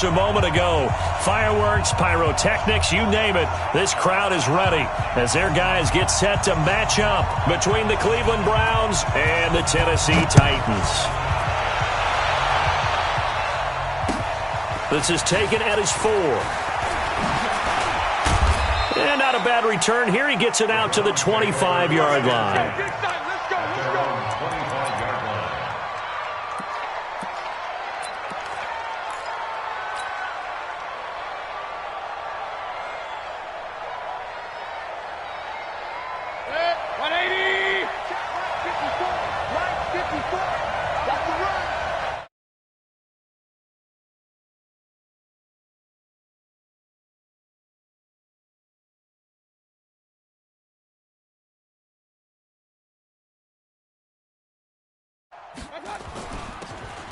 A moment ago, fireworks, pyrotechnics, you name it, this crowd is ready as their guys get set to match up between the Cleveland Browns and the Tennessee Titans. This is taken at his 4. And not a bad return here. He gets it out to the 25-yard line.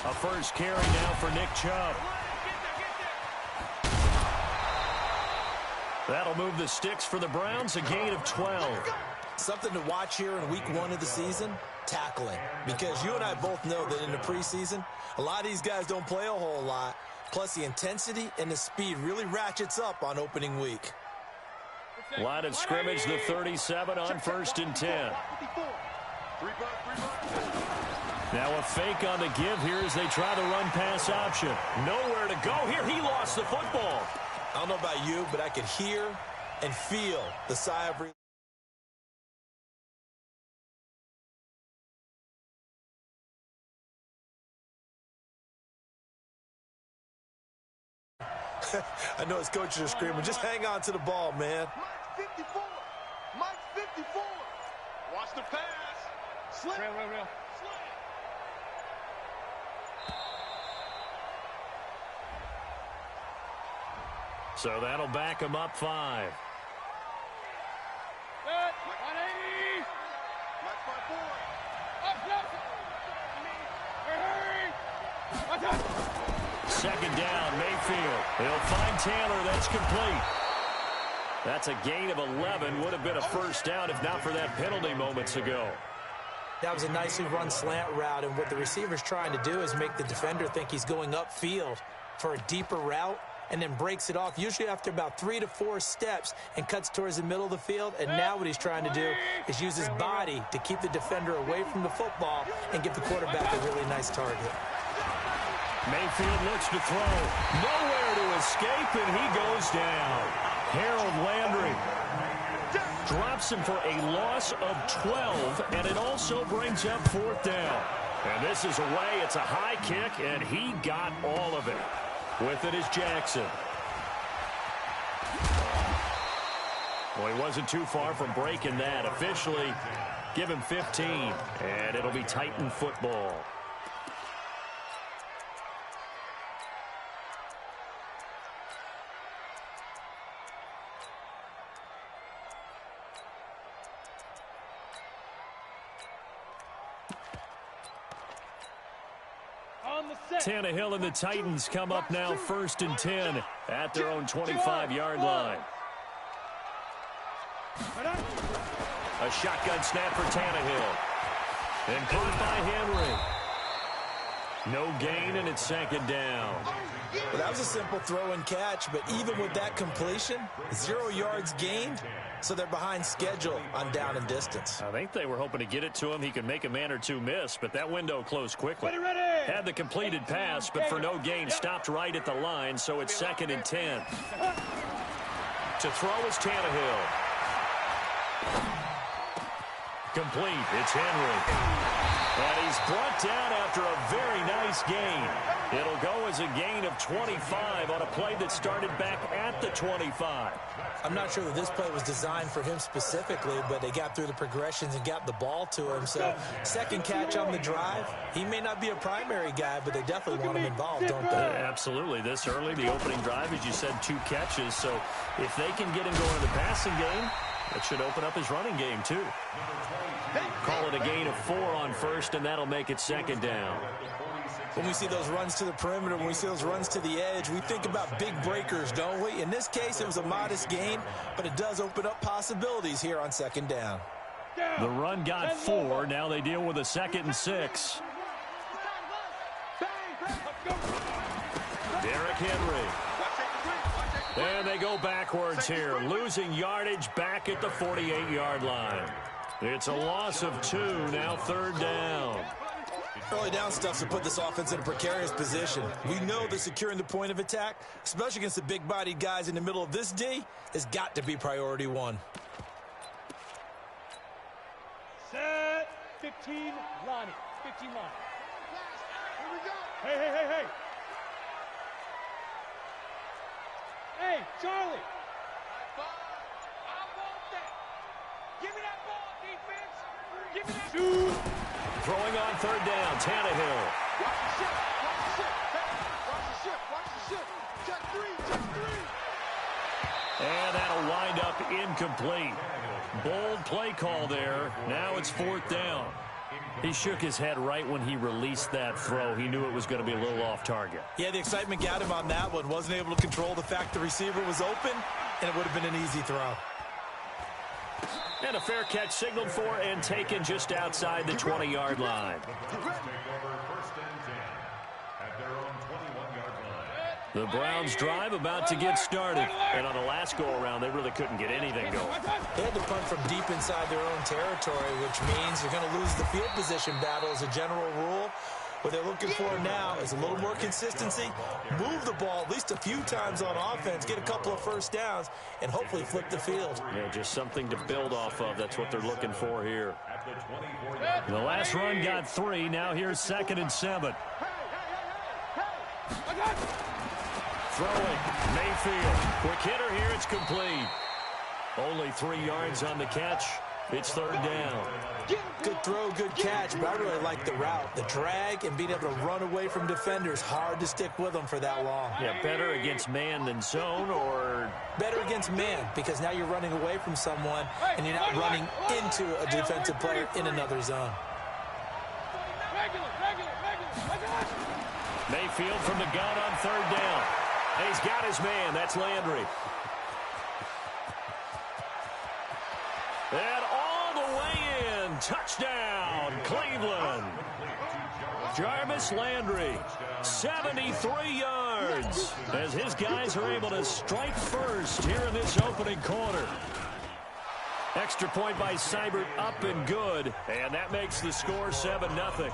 A first carry now for Nick Chubb. That'll move the sticks for the Browns, a gain of 12. Something to watch here in week 1 of the season, tackling. Because you and I both know that in the preseason, a lot of these guys don't play a whole lot. Plus the intensity and the speed really ratchets up on opening week. Line of scrimmage, the 37 on 1st and 10. Now a fake on the give here as they try the run-pass option. Nowhere to go here. He lost the football. I don't know about you, but I could hear and feel the sigh of relief. I know his coaches are screaming, just hang on to the ball, man. Mike 54. Mike 54. Watch the pass. Slip. Real. So that'll back him up 5. Good. 180. Mike 54. Up. Hurry. Watch out. Second down, Mayfield. He'll find Taylor. That's complete. That's a gain of 11. Would have been a first down if not for that penalty moments ago. That was a nicely run slant route, and what the receiver's trying to do is make the defender think he's going upfield for a deeper route, and then breaks it off, usually after about 3 to 4 steps, and cuts towards the middle of the field. And now what he's trying to do is use his body to keep the defender away from the football and give the quarterback a really nice target. Mayfield looks to throw. Nowhere to escape, and he goes down. Harold Landry drops him for a loss of 12, and it also brings up 4th down. And this is away. It's a high kick, and he got all of it. With it is Jackson. Well, he wasn't too far from breaking that. Officially, give him 15, and it'll be Titan football. Tannehill and the Titans come up now 1st and 10 at their own 25-yard line. A shotgun snap for Tannehill. And caught by Henry. No gain, and it's 2nd down. Well, that was a simple throw and catch, but even with that completion, 0 yards gained, so they're behind schedule on down and distance. I think they were hoping to get it to him. He could make a man or two miss, but that window closed quickly. Had the completed pass, but for no gain, stopped right at the line, so it's 2nd and 10. To throw is Tannehill. Complete. It's Henry. And he's brought down after a very nice gain. It'll go as a gain of 25 on a play that started back at the 25. I'm not sure that this play was designed for him specifically, but they got through the progressions and got the ball to him. So, second catch on the drive. He may not be a primary guy, but they definitely want him involved, don't they? Absolutely. This early, the opening drive, as you said, 2 catches. So, if they can get him going in the passing game, that should open up his running game, too. Call it a gain of 4 on 1st, and that'll make it 2nd down. When we see those runs to the perimeter, when we see those runs to the edge, we think about big breakers, don't we? In this case, it was a modest gain, but it does open up possibilities here on 2nd down. The run got 4. Now they deal with a 2nd and 6. Derrick Henry. And they go backwards here, losing yardage back at the 48-yard line. It's a loss of 2, now 3rd down. Early down stuff to put this offense in a precarious position. We know that securing the point of attack, especially against the big-bodied guys in the middle of this D, has got to be priority 1. Set 15, Lonnie. 15 line. Here we go. Hey, hey, hey, hey. Hey, Charlie. I want that. Give me that ball, defense. Give me that. Shoot. Throwing on 3rd down, Tannehill. Watch the ship. Watch the ship. Hey, watch the ship. Watch the ship. Check 3. Check 3. And that'll wind up incomplete. Bold play call there. Now it's 4th down. He shook his head right when he released that throw. He knew it was going to be a little off target. Yeah, the excitement got him on that one. Wasn't able to control the fact the receiver was open, and it would have been an easy throw. And a fair catch signaled for and taken just outside the 20-yard line. The Browns drive about to get started. And on the last go-around, they really couldn't get anything going. They had to punt from deep inside their own territory, which means you're going to lose the field position battle as a general rule. What they're looking for now is a little more consistency, move the ball at least a few times on offense, get a couple of first downs, and hopefully flip the field. Yeah, just something to build off of. That's what they're looking for here. The last run got 3. Now here's 2nd and 7. Throwing, Mayfield. Quick hitter here, it's complete. Only 3 yards on the catch. It's 3rd down. Good throw, good catch, but I really like the route. The drag and being able to run away from defenders, hard to stick with them for that long. Yeah, better against man than zone, or better against man, because now you're running away from someone and you're not running into a defensive player in another zone. Mayfield from the gun on 3rd down. And he's got his man. That's Landry. And all the way in. Touchdown, Cleveland. Jarvis Landry, 73 yards, as his guys are able to strike first here in this opening quarter. Extra point by Seibert, up and good, and that makes the score 7-0.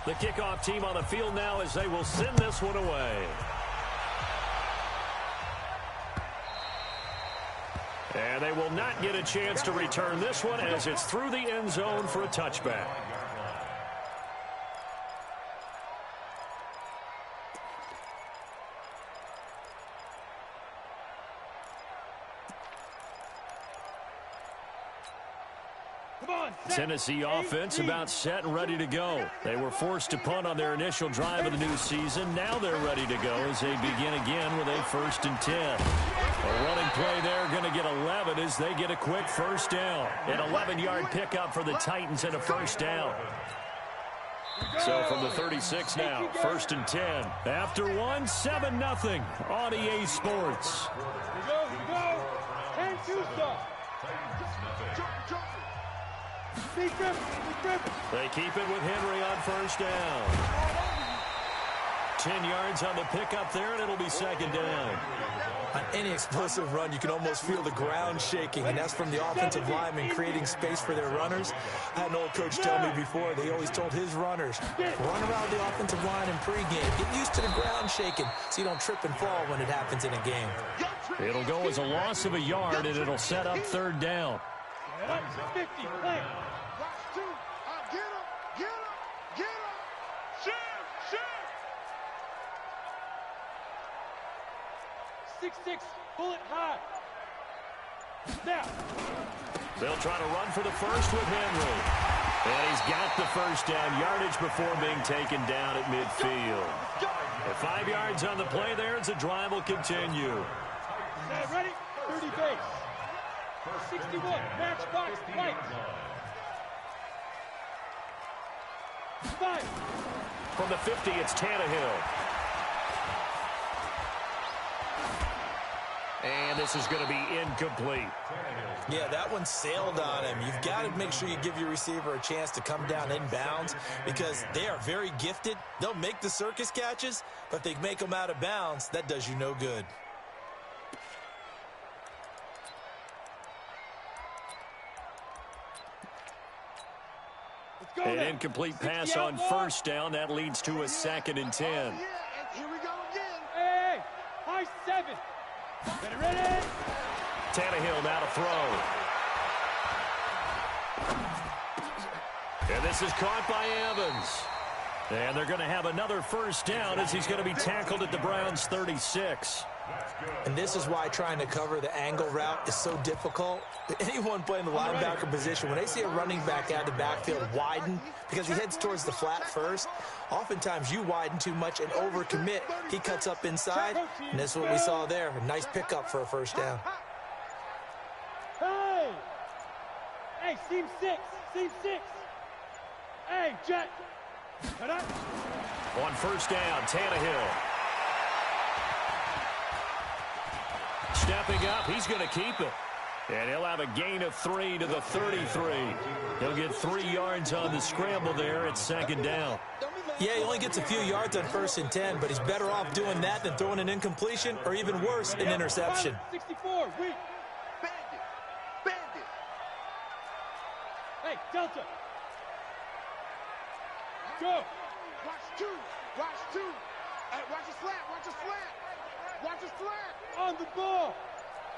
The kickoff team on the field now as they will send this one away. And they will not get a chance to return this one as it's through the end zone for a touchback. Tennessee offense about set and ready to go. They were forced to punt on their initial drive of the new season. Now they're ready to go as they begin again with a 1st and 10. A running play there, going to get 11 as they get a quick first down. An 11-yard pickup for the Titans and a first down. So from the 36 now, 1st and 10. After one, 7-0 on EA Sports. Here we go. 10-2 stuff. They keep it with Henry on 1st down. 10 yards on the pickup there, and it'll be 2nd down. On any explosive run, you can almost feel the ground shaking, and that's from the offensive linemen creating space for their runners. I had an old coach tell me before, they always told his runners, run around the offensive line in pregame. Get used to the ground shaking so you don't trip and fall when it happens in a game. It'll go as a loss of a yard, and it'll set up 3rd down. 50, play. Watch 2. Get him. Get him. Get him. Shift. Shift. 6-6, bullet high. Now. They'll try to run for the first with Henry. And he's got the first down, yardage before being taken down at midfield. At 5 yards on the play there, as the drive will continue. Ready? 30 base. 61, matchbox, right. 5. From the 50, it's Tannehill. And this is going to be incomplete. Yeah, that one sailed on him. You've got to make sure you give your receiver a chance to come down inbounds because they are very gifted. They'll make the circus catches, but if they make them out of bounds, that does you no good. An incomplete pass on first down. That leads to a 2nd and 10. Yeah, and here we go again. Hey, high 7. Get it ready. Tannehill now to throw. And this is caught by Evans. And they're going to have another first down as he's going to be tackled at the Browns' 36. And this is why trying to cover the angle route is so difficult. Anyone playing the linebacker position, when they see a running back out of the backfield widen because he heads towards the flat first, oftentimes you widen too much and overcommit. He cuts up inside, and that's what we saw there. A nice pickup for a first down. Hey! Hey, seam 6. Seam 6. Hey, jet. Cut up. On first down, Tannehill. Stepping up, he's going to keep it. And he'll have a gain of 3 to the 33. He'll get 3 yards on the scramble there at 2nd down. Yeah, he only gets a few yards on 1st and 10, but he's better off doing that than throwing an incompletion or even worse, an interception. 64, weak. Bandit. Bandit. Hey, Delta. Go. Watch 2. Watch 2. Hey, watch a slant. Watch a slant. Watch a slant. On the ball.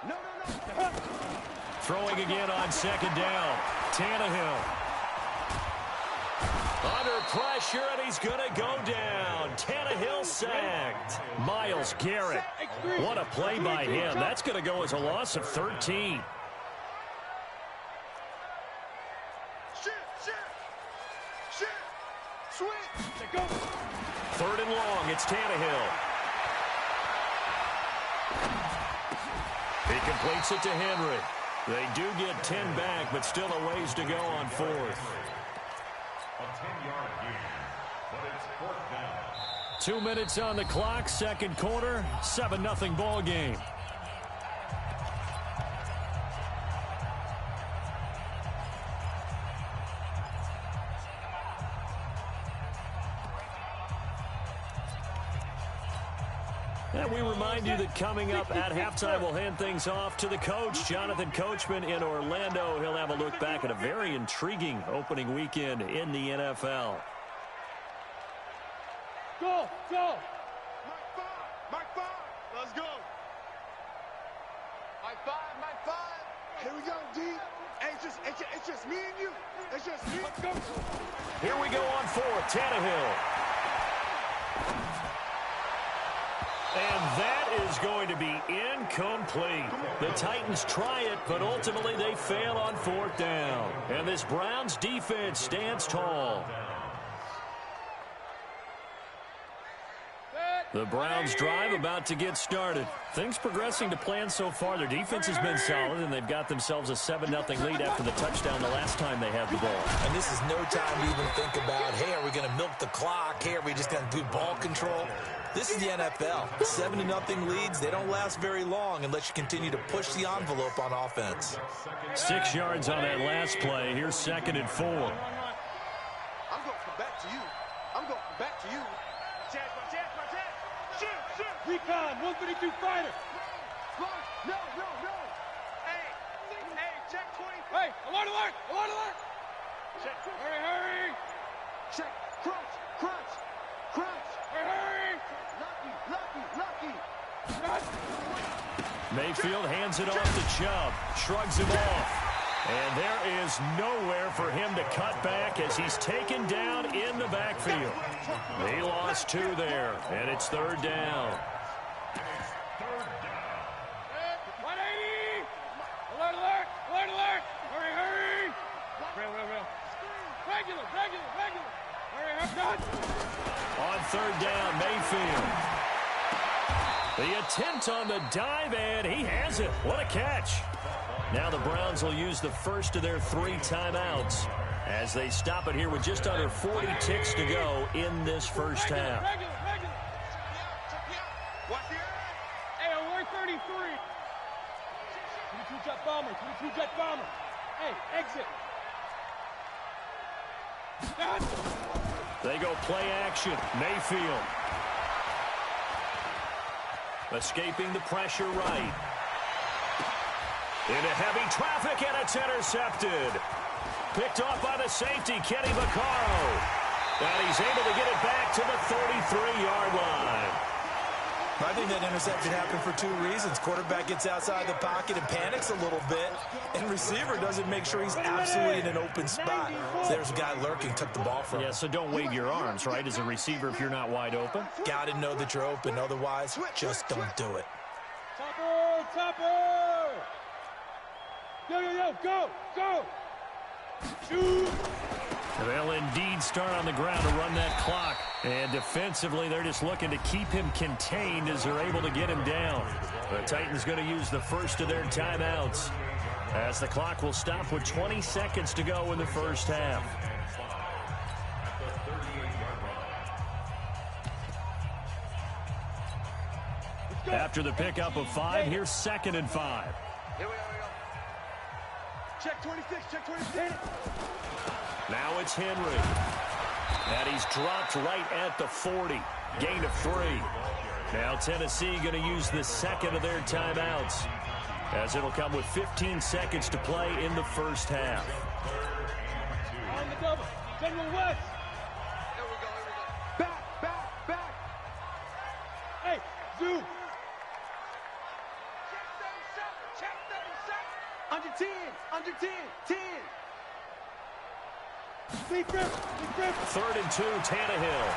No. Throwing again on 2nd down. Tannehill. Under pressure, and he's going to go down. Tannehill sacked. Myles Garrett. What a play by him. That's going to go as a loss of 13. Shit. Switch. Go. 3rd and long. It's Tannehill. He completes it to Henry. They do get 10 back, but still a ways to go on 4th. A 10-yard gain, but it's 4th down. 2 minutes on the clock, 2nd quarter, 7-0 ball game. And we remind you that coming up at halftime, we'll hand things off to the coach, Jonathan Coachman in Orlando. He'll have a look back at a very intriguing opening weekend in the NFL. Go. Mike 5. Let's go. Mike 5. Here we go, D. Hey, it's just me and you. It's just me. Let's go. Here we go on 4th, Tannehill. And that is going to be incomplete. The Titans try it, but ultimately they fail on 4th down. And this Browns defense stands tall. The Browns drive about to get started. Things progressing to plan so far. Their defense has been solid, and they've got themselves a 7-0 lead after the touchdown the last time they had the ball. And this is no time to even think about, hey, are we going to milk the clock? Hey, are we just going to do ball control? This is the NFL. 7-0 leads, they don't last very long unless you continue to push the envelope on offense. 6 yards on that last play. Here's 2nd and 4. I'm going to come back to you. Chance. Shoot. Recon, 152 fighter. No. Hey, check 20. Hey, alert. Check. Hurry. Check. Crunch. Hurry. Lucky. Mayfield hands it off to Chubb. Shrugs him off. And there is nowhere for him to cut back as he's taken down in the backfield. He lost 2 there, and it's 3rd down. 180. Alert. Hurry. Real. Regular. Hurry. On 3rd down, Mayfield. The attempt on the dive, and he has it. What a catch. Now the Browns will use the first of their 3 timeouts as they stop it here with just under 40 ticks to go in this first half. Regular. Hey, alert 33. 22 jet bomber, 22 jet bomber. Hey, exit. They go play action. Mayfield. Escaping the pressure right. Into heavy traffic, and it's intercepted. Picked off by the safety, Kenny Vaccaro. And he's able to get it back to the 33-yard line. I think that interception happened for two reasons. Quarterback gets outside the pocket and panics a little bit, and receiver doesn't make sure he's absolutely in an open spot. So there's a guy lurking, took the ball from him. Yeah, so don't wave your arms, right, as a receiver if you're not wide open. Got to know that you're open. Otherwise, just don't do it. Topper, Topper! Yo, yo, yo, go, go! Shoot! They'll indeed start on the ground to run that clock. And defensively, they're just looking to keep him contained as they're able to get him down. The Titans going to use the first of their timeouts, as the clock will stop with 20 seconds to go in the first half. After the pickup of 5, here's 2nd and 5. Here we go. Check 26, check 26. Now it's Henry. And he's dropped right at the 40. Gain of 3. Now Tennessee going to use the second of their timeouts, as it'll come with 15 seconds to play in the first half. On the double. General West. Here we go. Back, back, back. Hey, Zoo. Check 37. Under 10, under 10, 10. Sleep grip, sleep grip. 3rd and 2, Tannehill.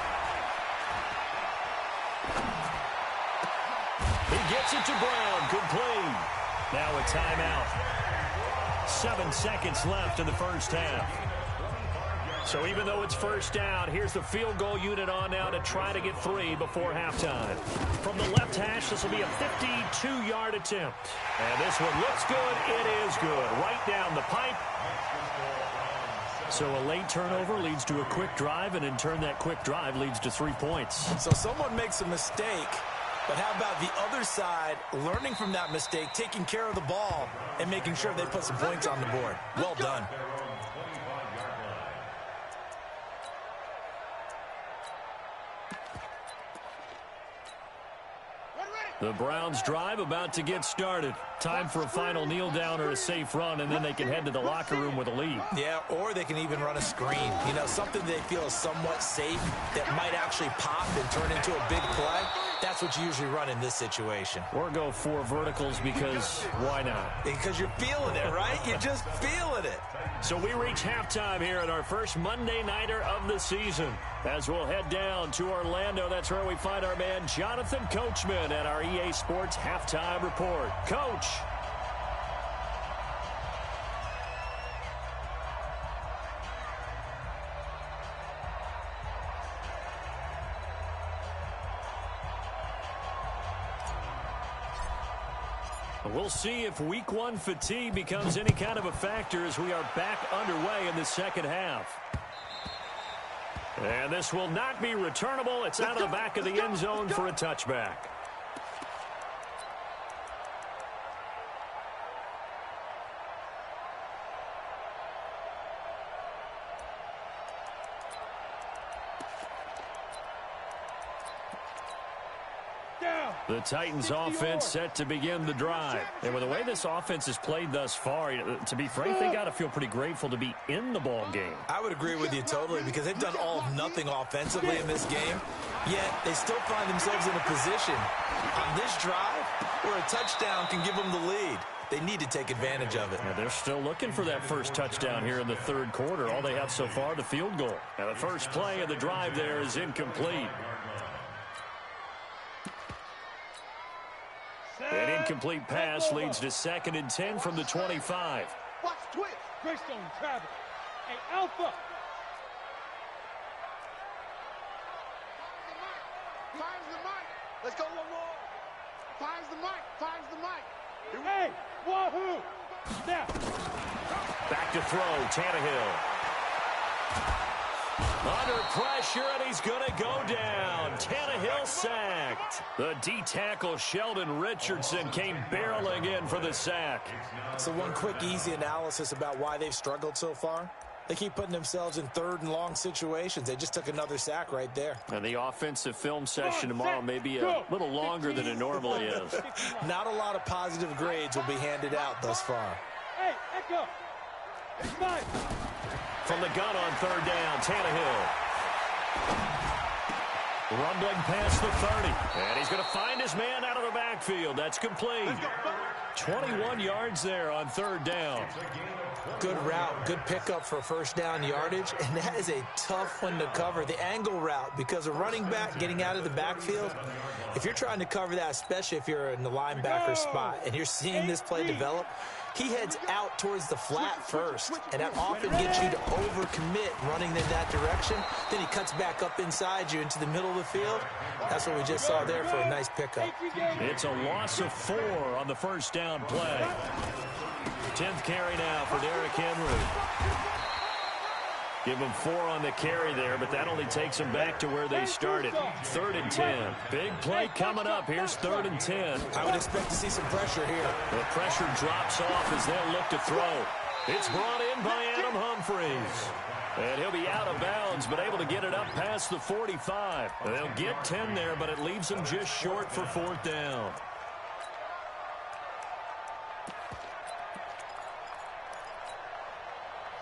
He gets it to Brown, complete. Now a timeout. 7 seconds left in the first half. So even though it's first down, here's the field goal unit on now to try to get 3 before halftime. From the left hash, this will be a 52-yard attempt. And this one looks good. It is good. Right down the pipe. So a late turnover leads to a quick drive, and in turn that quick drive leads to 3 points. So someone makes a mistake, but how about the other side learning from that mistake, taking care of the ball, and making sure they put some points on the board? Well done. The Browns drive about to get started. Time for a final kneel down or a safe run, and then they can head to the locker room with a lead. Yeah, or they can even run a screen. You know, something they feel is somewhat safe that might actually pop and turn into a big play. That's what you usually run in this situation. Or go 4 verticals, because why not? Because you're feeling it, right? You're just feeling it. So we reach halftime here at our first Monday Nighter of the season. As we'll head down to Orlando, that's where we find our man Jonathan Coachman at our EA Sports Halftime Report. Coach. We'll see if Week 1 fatigue becomes any kind of a factor as we are back underway in the second half. And this will not be returnable. It's out of the back of the end zone for a touchback. The Titans offense set to begin the drive. And with the way this offense has played thus far, to be frank, they got to feel pretty grateful to be in the ball game. I would agree with you totally, because they've done all of nothing offensively in this game, yet they still find themselves in a position on this drive where a touchdown can give them the lead. They need to take advantage of it. Yeah, they're still looking for that first touchdown here in the third quarter. All they have so far, the field goal. Now, the first play of the drive there is incomplete. An incomplete pass leads to 2nd and 10 from the 25. Watch twitch. Greystone travel. Hey, Alpha. Finds the mic. Let's go one more. Finds the mic. Finds the mic. Hey, wahoo. Snap. Back to throw, Tannehill. Under pressure, and he's going to go down. Tannehill sacked. The D-tackle Sheldon Richardson came barreling in for the sack. So one quick, easy analysis about why they've struggled so far. They keep putting themselves in third and long situations. They just took another sack right there. And the offensive film session tomorrow may be a little longer than it normally is. Not a lot of positive grades will be handed out thus far. Hey, Echo. It's mine. From the gun on third down, Tannehill. Rumbling past the 30. And he's going to find his man out of the backfield. That's complete. 21 yards there on third down. Good route, good pickup for first down yardage, and that is a tough one to cover, the angle route, because a running back getting out of the backfield, if you're trying to cover that, especially if you're in the linebacker spot and you're seeing this play develop, he heads out towards the flat first, and that often gets you to overcommit running in that direction. Then he cuts back up inside you into the middle of the field. That's what we just saw there for a nice pickup. It's a loss of 4 on the first down play. 10th carry now for Derrick Henry. Give them 4 on the carry there, but that only takes them back to where they started. 3rd and 10. Big play coming up. Here's 3rd and 10. I would expect to see some pressure here. The pressure drops off as they'll look to throw. It's brought in by Adam Humphries. And he'll be out of bounds, but able to get it up past the 45. They'll get 10 there, but it leaves them just short for 4th down.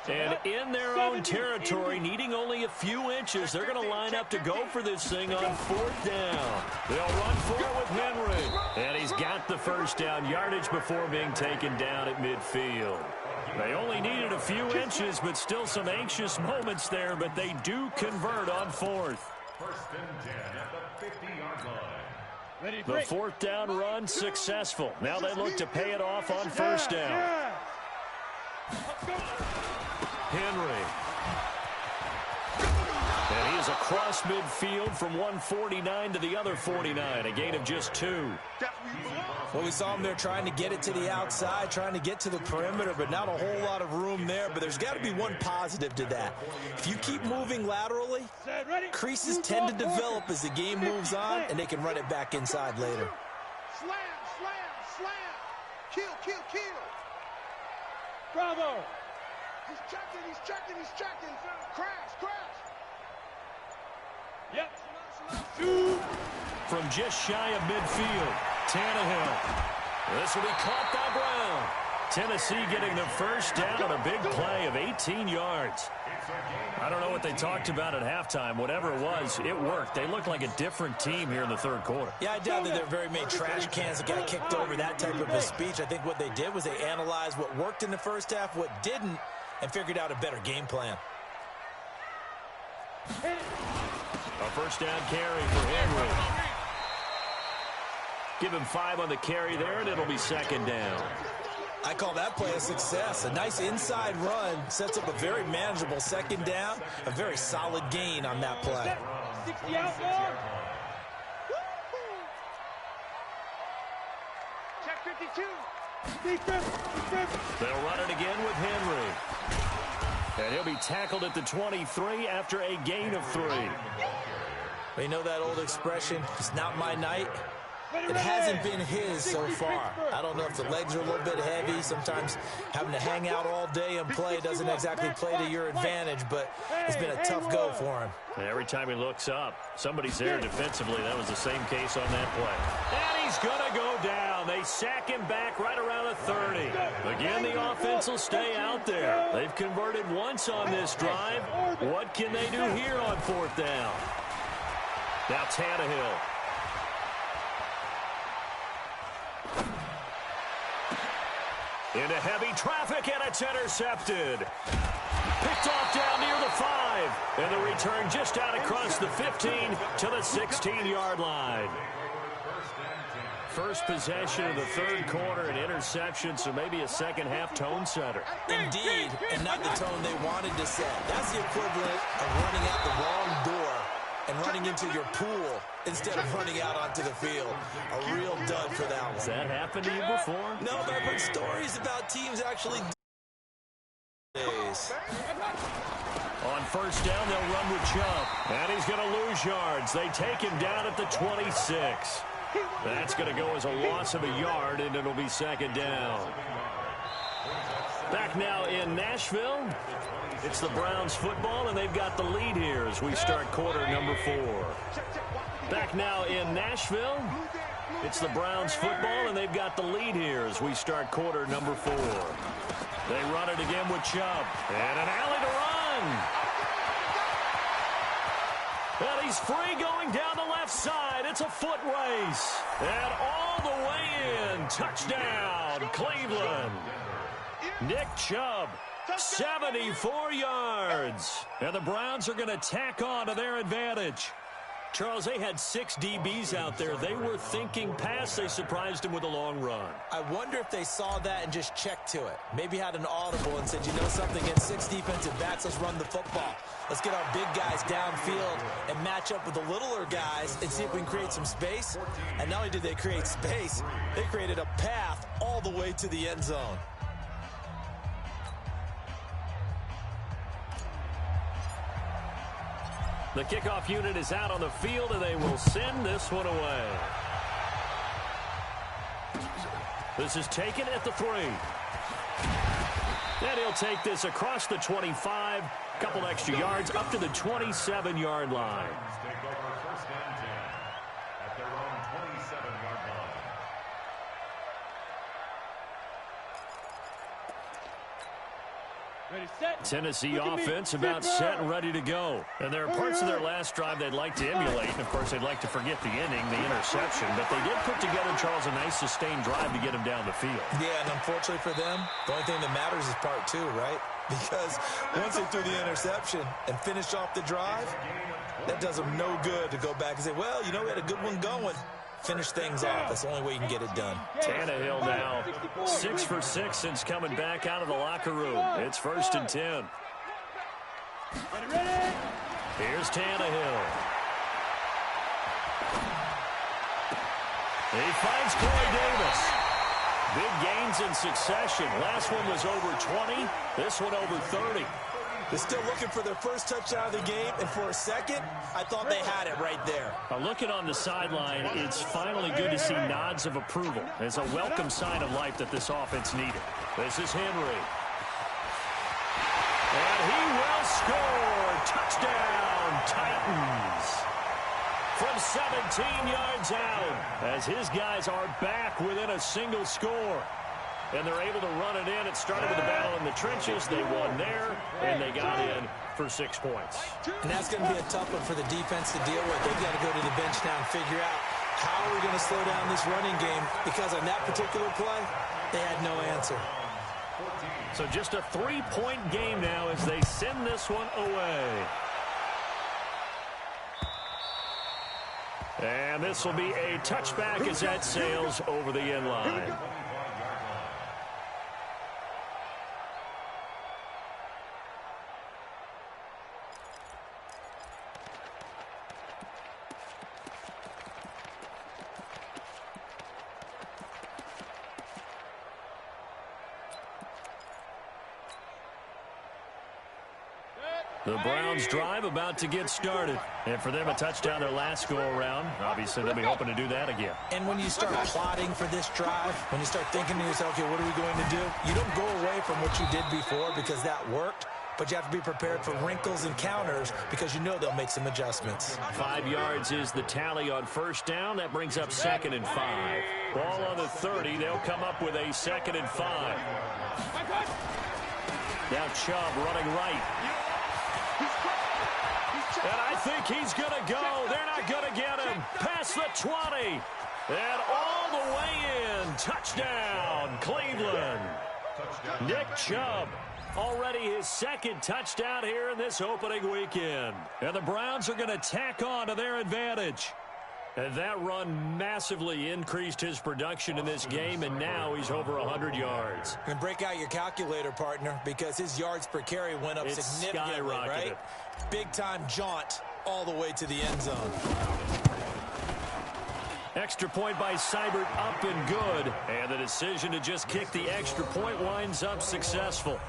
And in their own territory, needing only a few inches, they're going to line up to go for this thing on 4th down. They'll run for it with Henry. And he's got the first down yardage before being taken down at midfield. They only needed a few inches, but still some anxious moments there, but they do convert on 4th. 1st and 10 at the 50-yard line. The 4th down run successful. Now they look to pay it off on 1st down. Henry. And he is across midfield from 149 to the other 49, a gain of just 2. Well, we saw him there trying to get it to the outside, trying to get to the perimeter, but not a whole lot of room there. But there's got to be one positive to that. If you keep moving laterally, creases tend to develop as the game moves on, and they can run it back inside later. Slam, slam, slam. Kill, kill, kill. Bravo. He's checking, he's checking, he's checking. Crash, crash. Yep. From just shy of midfield, Tannehill. This will be caught by Brown. Tennessee getting the first down on a big play of 18 yards. I don't know what they talked about at halftime. Whatever it was, it worked. They looked like a different team here in the 3rd quarter. Yeah, I doubt that there are very many trash cans that got kicked over that type of a speech. I think what they did was they analyzed what worked in the first half, what didn't, and figured out a better game plan. A first down carry for Henry. Give him 5 on the carry there, and it'll be 2nd down. I call that play a success. A nice inside run sets up a very manageable 2nd down. A very solid gain on that play. 60 out long. Check 52. They'll run it again with Henry. And he'll be tackled at the 23 after a gain of 3. Well, you know that old expression, it's not my night? It hasn't been his so far. I don't know if the legs are a little bit heavy. Sometimes having to hang out all day and play doesn't exactly play to your advantage, but it's been a tough go for him. And every time he looks up, somebody's there defensively. That was the same case on that play. And he's going to go down. They sack him back right around the 30. Again, the offense will stay out there. They've converted once on this drive. What can they do here on 4th down? Now Tannehill. Into heavy traffic, and it's intercepted. Picked off down near the 5. And the return just out across the 15 to the 16-yard line. First possession of the 3rd quarter, an interception, so maybe a second-half tone setter. Indeed, and not the tone they wanted to set. That's the equivalent of running out the wrong door and running into your pool instead of running out onto the field. A real dud for that one. Has that happened to you before? No, but I've heard stories about teams actually days. On first down. They'll run with Chubb. And he's going to lose yards. They take him down at the 26. That's going to go as a loss of a yard, and it'll be second down. Back now in Nashville. It's the Browns football, and they've got the lead here as we start quarter number 4. Back now in Nashville. It's the Browns football, and they've got the lead here as we start quarter number 4. They run it again with Chubb. And an alley to run. And he's free going down the left side. It's a foot race. And all the way in. Touchdown, Cleveland. Nick Chubb, 74 yards. And the Browns are going to tack on to their advantage. Charles, they had 6 DBs out there. They were thinking pass. They surprised him with a long run. I wonder if they saw that and just checked to it. Maybe had an audible and said, you know something, against 6 defensive backs, let's run the football. Let's get our big guys downfield and match up with the littler guys and see if we can create some space. And not only did they create space, they created a path all the way to the end zone. The kickoff unit is out on the field, and they will send this one away. This is taken at the 3. And he'll take this across the 25, a couple extra yards, up to the 27-yard line. Take over first and 10 at their own 27-yard line. Ready, set. Tennessee Look at me. offense about Sit set down. and ready to go. And there are parts of their last drive they'd like to emulate. And, of course, they'd like to forget the inning, the interception. But they did put together, Charles, a nice sustained drive to get him down the field. Yeah, and unfortunately for them, the only thing that matters is part 2, right? Because once they threw the interception and finished off the drive, that does them no good to go back and say, well, you know, we had a good one going. Finish things off. That's the only way you can get it done. Tannehill now 6 for 6 since coming back out of the locker room. It's first and 10. Ready, ready. Here's Tannehill. He finds Corey Davis. Big gains in succession. Last one was over 20. This one over 30. They're still looking for their first touchdown of the game, and for a second, I thought they had it right there. Now looking on the sideline, it's finally good to see nods of approval. It's a welcome sign of life that this offense needed. This is Henry. And he will score. Touchdown, Titans. From 17 yards out, as his guys are back within a single score. And they're able to run it in. It started with a battle in the trenches. They won there, and they got in for 6 points. And that's going to be a tough one for the defense to deal with. They've got to go to the bench now and figure out how are we going to slow down this running game, because on that particular play, they had no answer. So just a 3-point game now as they send this one away. And this will be a touchback as that sails over the end line. The Browns drive about to get started. And for them, a touchdown their last go-around. Obviously, they'll be hoping to do that again. And when you start plotting for this drive, when you start thinking to yourself, okay, what are we going to do? You don't go away from what you did before because that worked, but you have to be prepared for wrinkles and counters because you know they'll make some adjustments. 5 yards is the tally on first down. That brings up 2nd and 5. Ball on the 30. They'll come up with a 2nd and 5. Now Chubb running right. And I think he's going to go. They're not going to get him. Past the 20. And all the way in. Touchdown, Cleveland. Nick Chubb. Already his 2nd touchdown here in this opening weekend. And the Browns are going to tack on to their advantage. And that run massively increased his production in this game, and now he's over 100 yards. And break out your calculator, partner, because his yards per carry went up significantly, right? Big-time jaunt all the way to the end zone. Extra point by Seibert, up and good. And the decision to just kick the extra point winds up successful.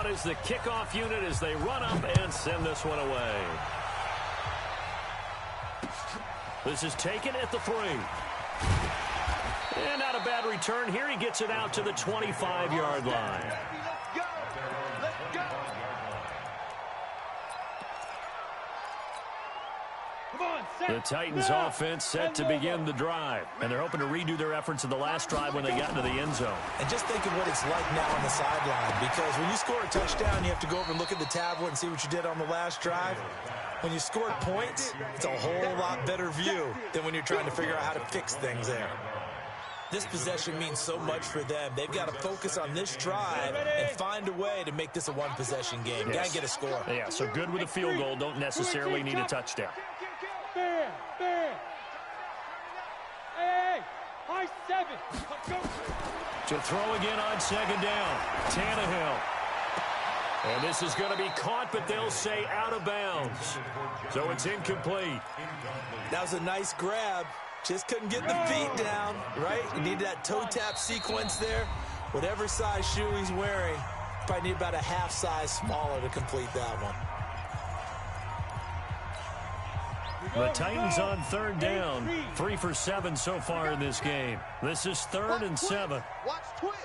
out is the kickoff unit as they run up and send this one away. This is taken at the 3. And not a bad return here. He gets it out to the 25-yard line. Let's go. Let's go. Come on, set. The Titans offense set to begin the drive. And they're hoping to redo their efforts in the last drive when they got into the end zone. And just think of what it's like now on the sideline, because when you score a touchdown, you have to go over and look at the tablet and see what you did on the last drive. When you scored points, it's a whole lot better view than when you're trying to figure out how to fix things there. This possession means so much for them. They've got to focus on this drive and find a way to make this a one-possession game. Yes. Got to get a score. Yeah, so good with a field goal. Don't necessarily need a touchdown. Fair, fair. Hey, high 7. Let's go. To throw again on second down. Tannehill. And this is going to be caught, but they'll say out of bounds. So it's incomplete. That was a nice grab. Just couldn't get the feet down, right? You need that toe tap sequence there. Whatever size shoe he's wearing, probably need about a half size smaller to complete that one. The Titans on third down. 3 for 7 so far in this game. This is 3rd and 7. Watch twist.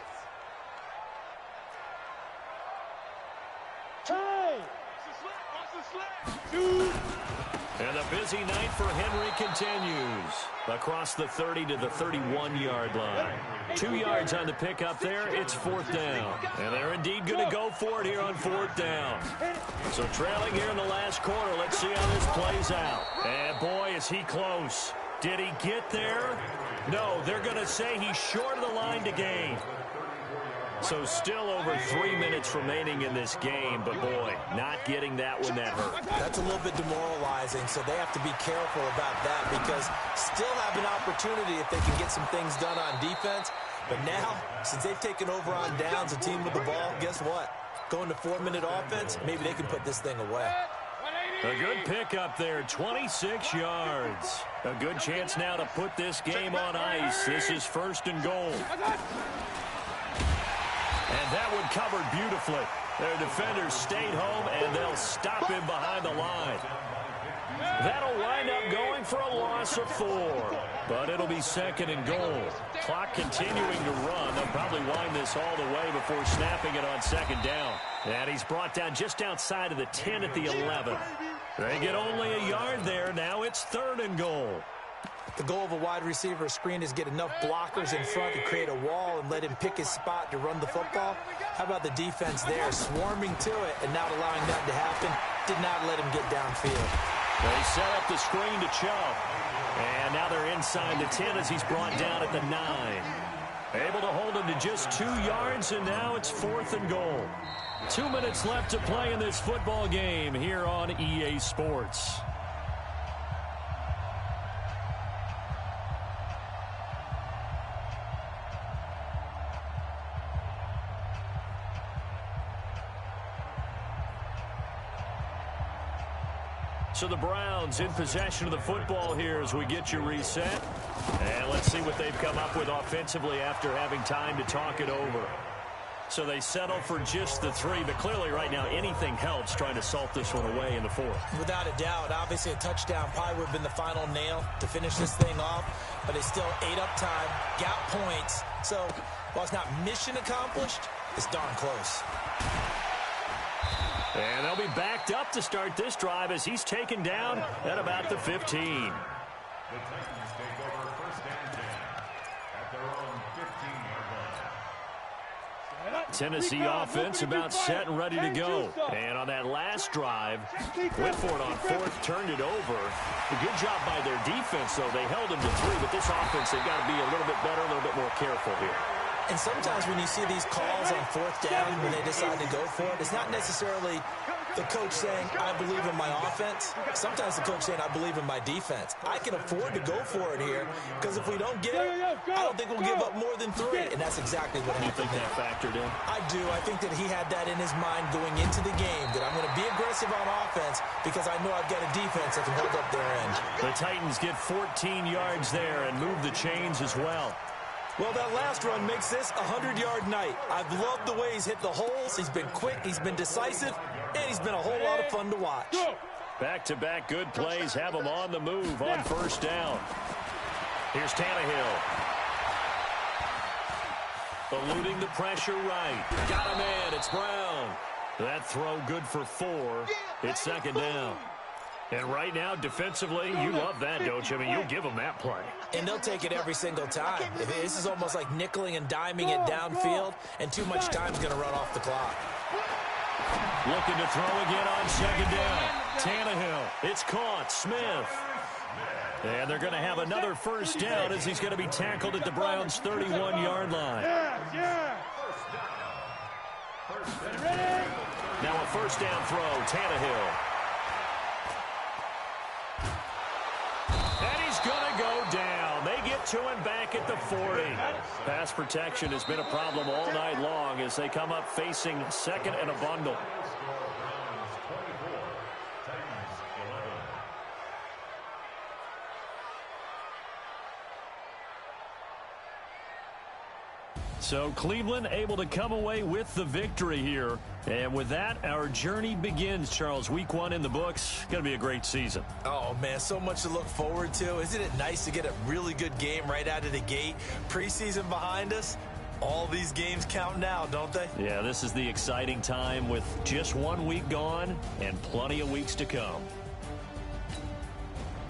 Hey, Watch the sled. dude. And a busy night for Henry continues. Across the 30 to the 31-yard line. 2 yards on the pickup there. It's 4th down. And they're indeed going to go for it here on 4th down. So trailing here in the last quarter. Let's see how this plays out. And boy, is he close. Did he get there? No, they're going to say he's short of the line to gain. So still over 3 minutes remaining in this game, but boy, not getting that one that hurt. That's a little bit demoralizing, so they have to be careful about that because still have an opportunity if they can get some things done on defense. But now, since they've taken over on downs, a team with the ball, guess what? Going to 4-minute offense, maybe they can put this thing away. A good pickup there, 26 yards. A good chance now to put this game on ice. This is 1st and goal. And that one covered beautifully. Their defenders stayed home, and they'll stop him behind the line. That'll wind up going for a loss of 4. But it'll be 2nd and goal. Clock continuing to run. They'll probably wind this all the way before snapping it on 2nd down. And he's brought down just outside of the 10 at the 11. They get only a yard there. Now it's 3rd and goal. The goal of a wide receiver screen is get enough blockers in front to create a wall and let him pick his spot to run the football. How about the defense there, swarming to it and not allowing that to happen? Did not let him get downfield. They set up the screen to Chubb. And now they're inside the 10 as he's brought down at the 9. Able to hold him to just 2 yards, and now it's 4th and goal. 2 minutes left to play in this football game here on EA Sports. So the Browns in possession of the football here as we get you reset. And let's see what they've come up with offensively after having time to talk it over. So they settle for just the 3, but clearly right now anything helps trying to salt this one away in the 4th. Without a doubt, obviously a touchdown probably would have been the final nail to finish this thing off, but it's still ate up time, got points. So while it's not mission accomplished, it's darn close. And they'll be backed up to start this drive as he's taken down at about the 15. The Titans take over 1st and 10 at their own 15-yard line. Tennessee offense about set and ready to go. And on that last drive, went for it on 4th, turned it over. A good job by their defense, though. They held them to 3, but this offense, they've got to be a little bit better, a little bit more careful here. And sometimes when you see these calls on 4th down, when they decide to go for it, it's not necessarily the coach saying, I believe in my offense. Sometimes the coach saying, I believe in my defense. I can afford to go for it here because if we don't get it, I don't think we'll give up more than 3. And that's exactly what happened. You think that factored in? I do. I think that he had that in his mind going into the game, that I'm going to be aggressive on offense because I know I've got a defense that can hold up their end. The Titans get 14 yards there and move the chains as well. Well, that last run makes this a 100-yard night. I've loved the way he's hit the holes. He's been quick, he's been decisive, and he's been a whole lot of fun to watch. Back-to-back good plays have him on the move on first down. Here's Tannehill. Eluding the pressure right. Got a man. It's Brown. That throw good for 4. It's second down. And right now, defensively, you love that, don't you? I mean, you'll give them that play. And they'll take it every single time. This is almost like nickeling and diming it downfield, and too much time's going to run off the clock. Looking to throw again on second down. Tannehill. It's caught. Smith. And they're going to have another first down as he's going to be tackled at the Browns' 31-yard line. Now a first down throw. Tannehill. And he's going to go down. They get to him back at the 40. Pass protection has been a problem all night long as they come up facing second and a bundle. So Cleveland able to come away with the victory here. And with that, our journey begins, Charles. Week 1 in the books. Going to be a great season. Oh, man, so much to look forward to. Isn't it nice to get a really good game right out of the gate? Preseason behind us. All these games count now, don't they? Yeah, this is the exciting time with just 1 week gone and plenty of weeks to come.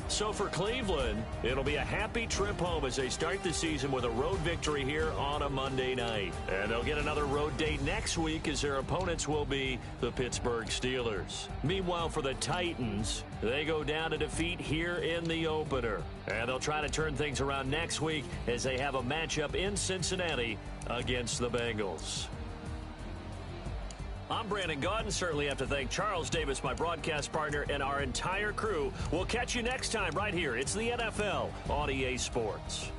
So for Cleveland, it'll be a happy trip home as they start the season with a road victory here on a Monday night. And they'll get another road date next week as their opponents will be the Pittsburgh Steelers. Meanwhile, for the Titans, they go down to defeat here in the opener. And they'll try to turn things around next week as they have a matchup in Cincinnati against the Bengals. I'm Brandon Gaudin. Certainly have to thank Charles Davis, my broadcast partner, and our entire crew. We'll catch you next time right here. It's the NFL on EA Sports.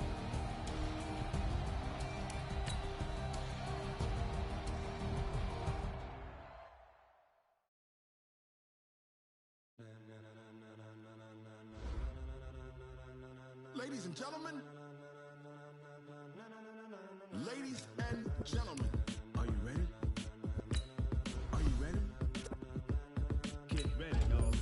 Ladies and gentlemen, ladies and gentlemen, are you ready? Are you ready? Get ready, y'all.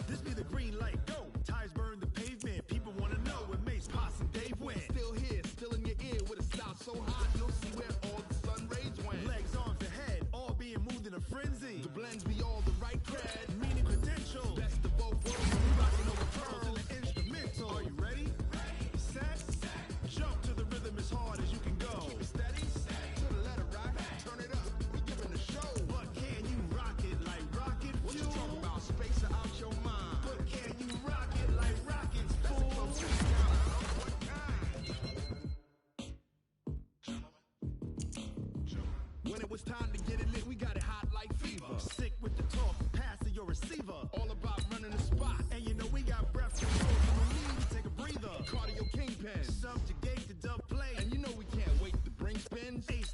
This be the green light, go. Tires burn the pavement. People want to know where Mace, Posse, and Dave went. Still here, still in your ear with a style so hot, you'll see where all the sun rays went. Legs, arms, and head, all being moved in a frenzy. The blends be all the right cred, meaning credentials. Best of both worlds, we rocking over pearls in the instrumental. Are you ready? Set, jump to the rhythm as hard as you can go. Keep it steady, to the letter rock, turn it up, we giving a show. But can you rock it like rocket fuel? What you talk about, space out your mind. But can you rock it like rockets, fool? What kind? When it was time to get it lit, we got it hot like fever. Sick with the talk, pass to your receiver. All about running the spot. And you know we got breath control, so no need to take a breather. Cardio kingpin, subjugate the dub play. And you know we can't wait to bring spins. Ace